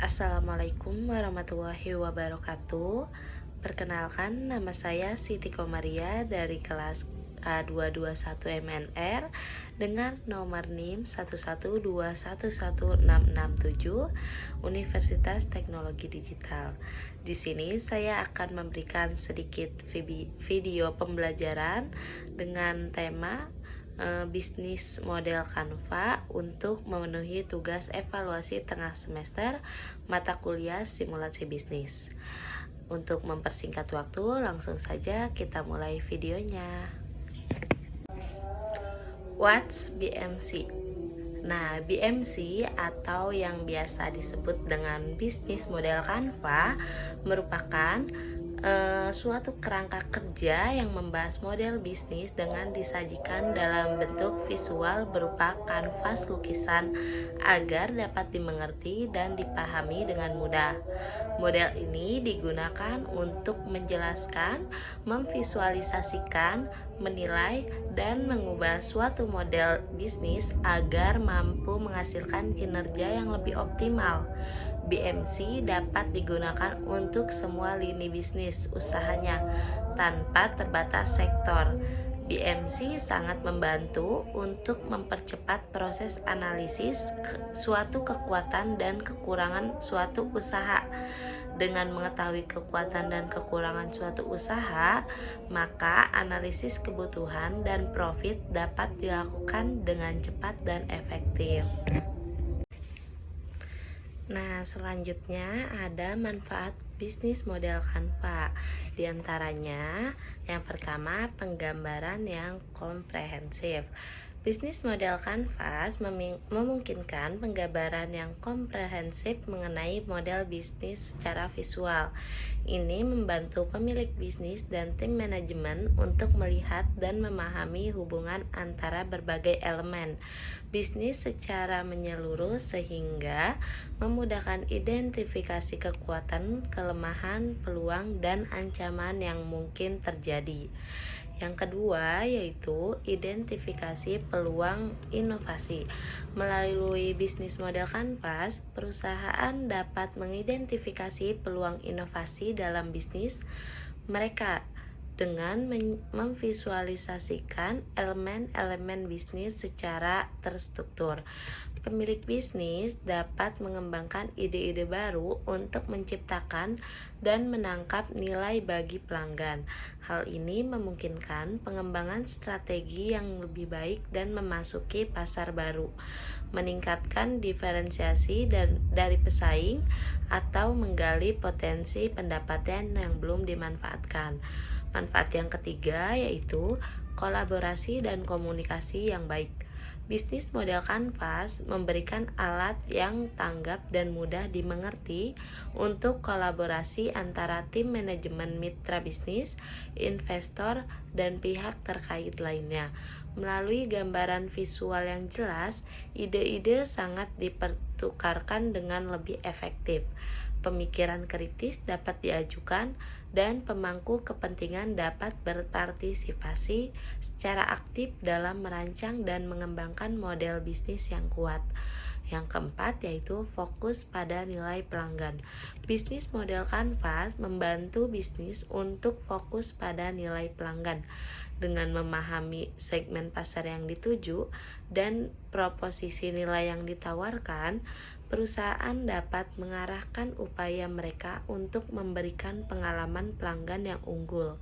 Assalamualaikum warahmatullahi wabarakatuh. Perkenalkan, nama saya Siti Komaria dari kelas A221 MNR dengan nomor NIM 112116667 Universitas Teknologi Digital. Di sini saya akan memberikan sedikit video pembelajaran dengan tema bisnis model Canva untuk memenuhi tugas evaluasi tengah semester mata kuliah simulasi bisnis. Untuk mempersingkat waktu, langsung saja kita mulai videonya. What's BMC? Nah, BMC atau yang biasa disebut dengan bisnis model Canva merupakan suatu kerangka kerja yang membahas model bisnis dengan disajikan dalam bentuk visual berupa kanvas lukisan agar dapat dimengerti dan dipahami dengan mudah. Model ini digunakan untuk menjelaskan, memvisualisasikan, menilai, dan mengubah suatu model bisnis agar mampu menghasilkan kinerja yang lebih optimal. BMC dapat digunakan untuk semua lini bisnis usahanya tanpa terbatas sektor. BMC sangat membantu untuk mempercepat proses analisis suatu kekuatan dan kekurangan suatu usaha. Dengan mengetahui kekuatan dan kekurangan suatu usaha, maka analisis kebutuhan dan profit dapat dilakukan dengan cepat dan efektif. Nah, selanjutnya ada manfaat bisnis model Canva. Di antaranya, yang pertama, penggambaran yang komprehensif. Bisnis model Canvas memungkinkan penggambaran yang komprehensif mengenai model bisnis secara visual. Ini membantu pemilik bisnis dan tim manajemen untuk melihat dan memahami hubungan antara berbagai elemen bisnis secara menyeluruh sehingga memudahkan identifikasi kekuatan, kelemahan, peluang, dan ancaman yang mungkin terjadi. Yang kedua yaitu identifikasi peluang inovasi. Melalui bisnis model Canvas, perusahaan dapat mengidentifikasi peluang inovasi dalam bisnis mereka dengan memvisualisasikan elemen-elemen bisnis secara terstruktur. Pemilik bisnis dapat mengembangkan ide-ide baru untuk menciptakan dan menangkap nilai bagi pelanggan. Hal ini memungkinkan pengembangan strategi yang lebih baik dan memasuki pasar baru, meningkatkan diferensiasi dari pesaing, atau menggali potensi pendapatan yang belum dimanfaatkan. Manfaat yang ketiga yaitu kolaborasi dan komunikasi yang baik. Bisnis model Canvas memberikan alat yang tanggap dan mudah dimengerti untuk kolaborasi antara tim manajemen mitra bisnis, investor, dan pihak terkait lainnya. Melalui gambaran visual yang jelas, ide-ide sangat dipertukarkan dengan lebih efektif. Pemikiran kritis dapat diajukan dan pemangku kepentingan dapat berpartisipasi secara aktif dalam merancang dan mengembangkan model bisnis yang kuat. Yang keempat yaitu fokus pada nilai pelanggan. Bisnis model Canvas membantu bisnis untuk fokus pada nilai pelanggan. Dengan memahami segmen pasar yang dituju dan proposisi nilai yang ditawarkan, perusahaan dapat mengarahkan upaya mereka untuk memberikan pengalaman pelanggan yang unggul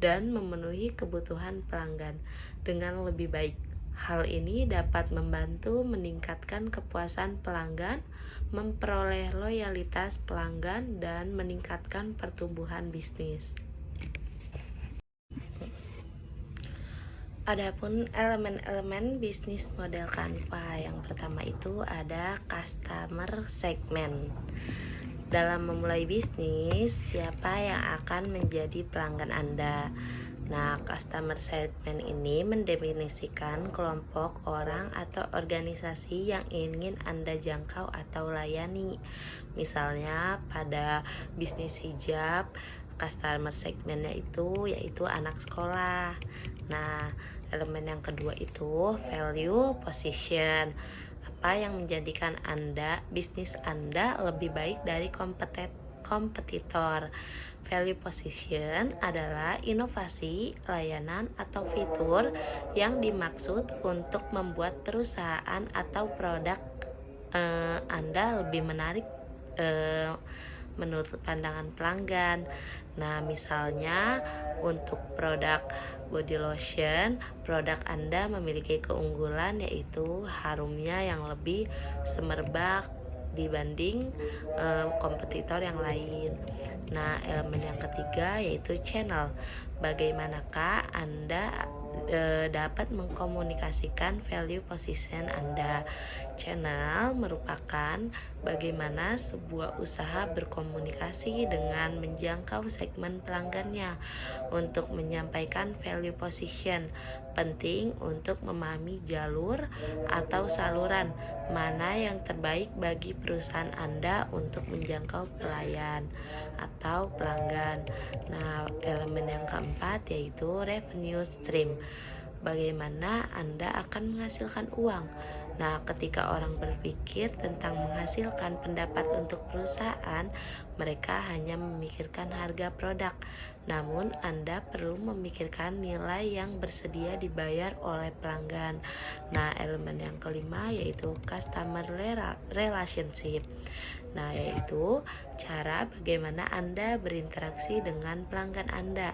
dan memenuhi kebutuhan pelanggan dengan lebih baik. Hal ini dapat membantu meningkatkan kepuasan pelanggan, memperoleh loyalitas pelanggan, dan meningkatkan pertumbuhan bisnis. Adapun elemen-elemen bisnis model Canva, yang pertama itu ada customer segment. Dalam memulai bisnis, siapa yang akan menjadi pelanggan Anda? Nah, customer segment ini mendefinisikan kelompok orang atau organisasi yang ingin Anda jangkau atau layani. Misalnya pada bisnis hijab, customer segmentnya itu yaitu anak sekolah. Nah, elemen yang kedua itu value position. apa yang menjadikan bisnis Anda lebih baik dari kompetitor. Value position adalah inovasi, layanan, atau fitur yang dimaksud untuk membuat perusahaan atau produk Anda lebih menarik menurut pandangan pelanggan. Nah, misalnya untuk produk body lotion, produk Anda memiliki keunggulan yaitu harumnya yang lebih semerbak dibanding kompetitor yang lain. Nah, elemen yang ketiga yaitu channel. Bagaimanakah Anda dapat mengkomunikasikan value position Anda? Channel merupakan bagaimana sebuah usaha berkomunikasi dengan menjangkau segmen pelanggannya untuk menyampaikan value position. Penting untuk memahami jalur atau saluran mana yang terbaik bagi perusahaan Anda untuk menjangkau pelayan atau pelanggan. Nah, elemen yang keempat yaitu revenue stream. Bagaimana Anda akan menghasilkan uang? Nah, ketika orang berpikir tentang menghasilkan pendapat untuk perusahaan, mereka hanya memikirkan harga produk. Namun, Anda perlu memikirkan nilai yang bersedia dibayar oleh pelanggan. Nah, elemen yang kelima yaitu customer relationship. Nah, yaitu cara bagaimana Anda berinteraksi dengan pelanggan Anda.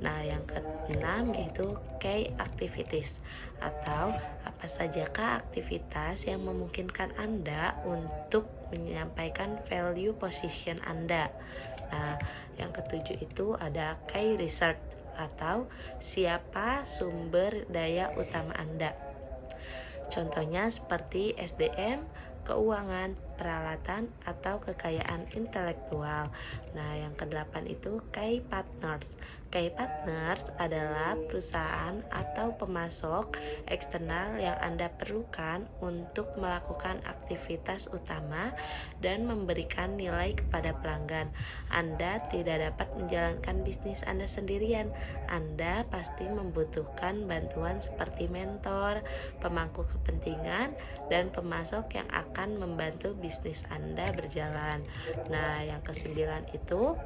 Nah, yang keenam yaitu key activities atau apa sajakah aktivitas yang memungkinkan Anda untuk menyampaikan value position Anda. Nah, yang ketujuh itu ada key research atau siapa sumber daya utama Anda. Contohnya seperti SDM, keuangan, peralatan, atau kekayaan intelektual. Nah, yang kedelapan itu key partners. Key partners adalah perusahaan atau pemasok eksternal yang Anda perlukan untuk melakukan aktivitas utama dan memberikan nilai kepada pelanggan. Anda tidak dapat menjalankan bisnis Anda sendirian. Anda pasti membutuhkan bantuan seperti mentor, pemangku kepentingan, dan pemasok yang akan membantu bisnis Anda berjalan. Nah, yang kesembilan itu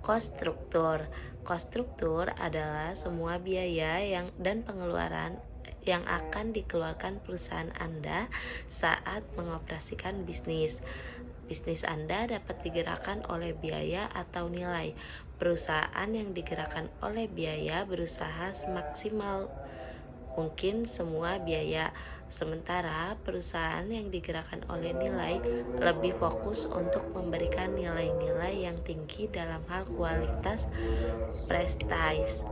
cost struktur. Cost struktur adalah semua biaya dan pengeluaran yang akan dikeluarkan perusahaan Anda saat mengoperasikan bisnis. Bisnis Anda dapat digerakkan oleh biaya atau nilai. Perusahaan yang digerakkan oleh biaya berusaha semaksimal mungkin semua biaya, sementara perusahaan yang digerakkan oleh nilai lebih fokus untuk memberikan nilai-nilai yang tinggi dalam hal kualitas prestis.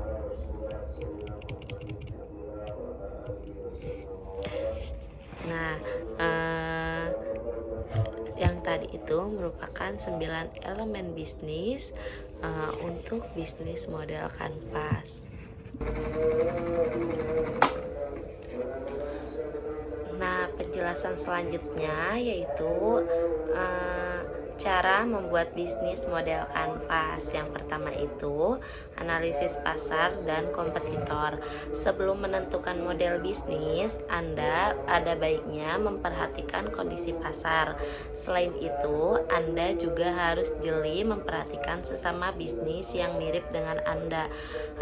Nah, yang tadi itu merupakan 9 elemen bisnis untuk bisnis model kanvas. Nah, penjelasan selanjutnya yaitu cara membuat bisnis model kanvas. Yang pertama itu analisis pasar dan kompetitor. Sebelum menentukan model bisnis, Anda ada baiknya memperhatikan kondisi pasar. Selain itu, Anda juga harus jeli memperhatikan sesama bisnis yang mirip dengan Anda.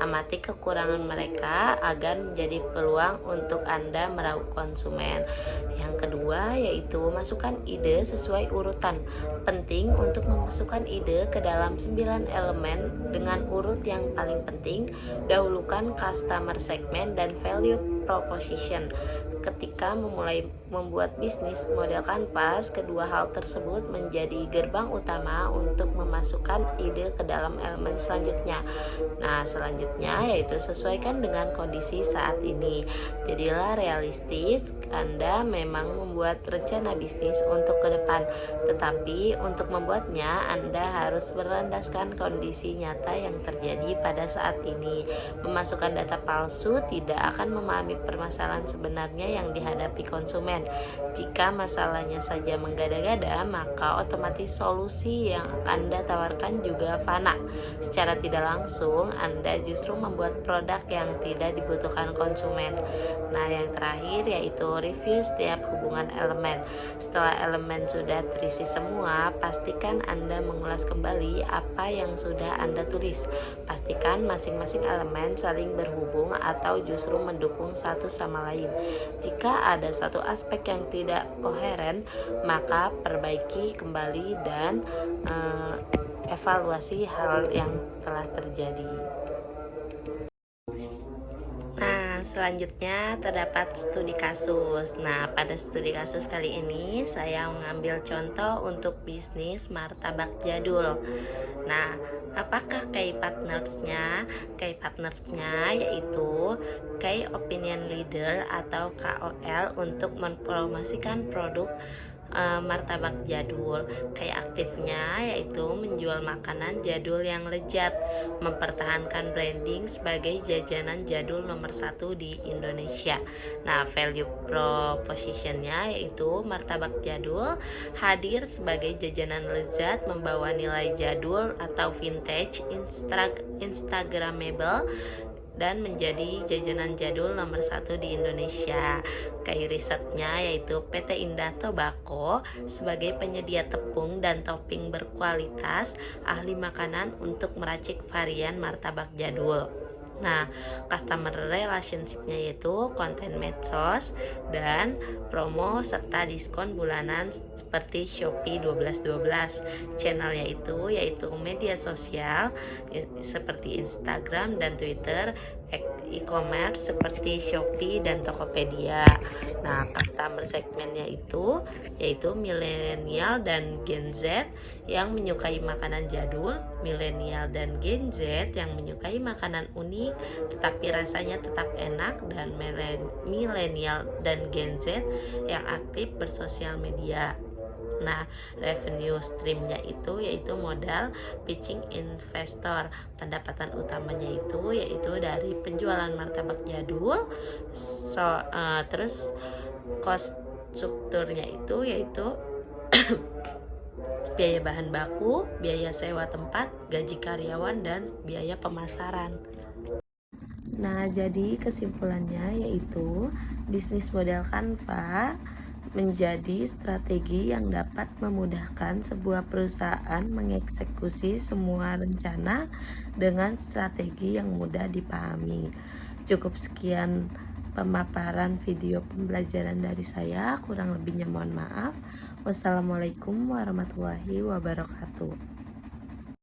Amati kekurangan mereka agar menjadi peluang untuk Anda meraup konsumen. Yang kedua yaitu masukkan ide sesuai urutan. Penting untuk memasukkan ide ke dalam 9 elemen dengan urut yang paling penting. Dahulukan customer segment dan value proposition. Ketika memulai membuat bisnis model kanvas, kedua hal tersebut menjadi gerbang utama untuk memasukkan ide ke dalam elemen selanjutnya. Nah, selanjutnya yaitu sesuaikan dengan kondisi saat ini. Jadilah realistis. Anda memang membuat rencana bisnis untuk ke depan, tetapi untuk membuatnya Anda harus berlandaskan kondisi nyata yang terjadi pada saat ini. Memasukkan data palsu tidak akan memahami permasalahan sebenarnya yang dihadapi konsumen. Jika masalahnya saja mengada-gada, maka otomatis solusi yang Anda tawarkan juga fana. Secara tidak langsung, Anda justru membuat produk yang tidak dibutuhkan konsumen. Nah, yang terakhir yaitu review setiap hubungan elemen. Setelah elemen sudah terisi semua, pastikan Anda mengulas kembali apa yang sudah Anda tulis. Pastikan masing-masing elemen saling berhubung atau justru mendukung satu sama lain. Jika ada satu aspek yang tidak koheren, maka perbaiki kembali dan evaluasi hal yang telah terjadi. Nah, selanjutnya terdapat studi kasus. Nah, pada studi kasus kali ini saya mengambil contoh untuk bisnis martabak jadul. Nah, apakah key partnersnya? Key partnersnya yaitu key opinion leader atau KOL untuk mempromosikan produk martabak jadul. Kayak aktifnya yaitu menjual makanan jadul yang lezat, mempertahankan branding sebagai jajanan jadul nomor 1 di Indonesia. Nah, value propositionnya yaitu martabak jadul hadir sebagai jajanan lezat, membawa nilai jadul atau vintage, instagramable, dan menjadi jajanan jadul nomor 1 di Indonesia. Kayak risetnya yaitu PT Indah Tobacco sebagai penyedia tepung dan topping berkualitas, ahli makanan untuk meracik varian martabak jadul. Nah, customer relationship-nya yaitu konten medsos dan promo serta diskon bulanan seperti Shopee 12.12. Channelnya yaitu media sosial seperti Instagram dan Twitter, e-commerce seperti Shopee dan Tokopedia. Nah, customer segmennya yaitu milenial dan Gen Z yang menyukai makanan jadul, milenial dan Gen Z yang menyukai makanan unik tetapi rasanya tetap enak, dan milenial dan Gen Z yang aktif bersosial media. Nah, revenue streamnya yaitu modal, pitching investor. Pendapatan utamanya yaitu dari penjualan martabak jadul. Terus cost strukturnya yaitu biaya bahan baku, biaya sewa tempat, gaji karyawan, dan biaya pemasaran. Nah, jadi kesimpulannya yaitu bisnis model Canva menjadi strategi yang dapat memudahkan sebuah perusahaan mengeksekusi semua rencana dengan strategi yang mudah dipahami. Cukup sekian pemaparan video pembelajaran dari saya, kurang lebihnya mohon maaf. Wassalamualaikum warahmatullahi wabarakatuh.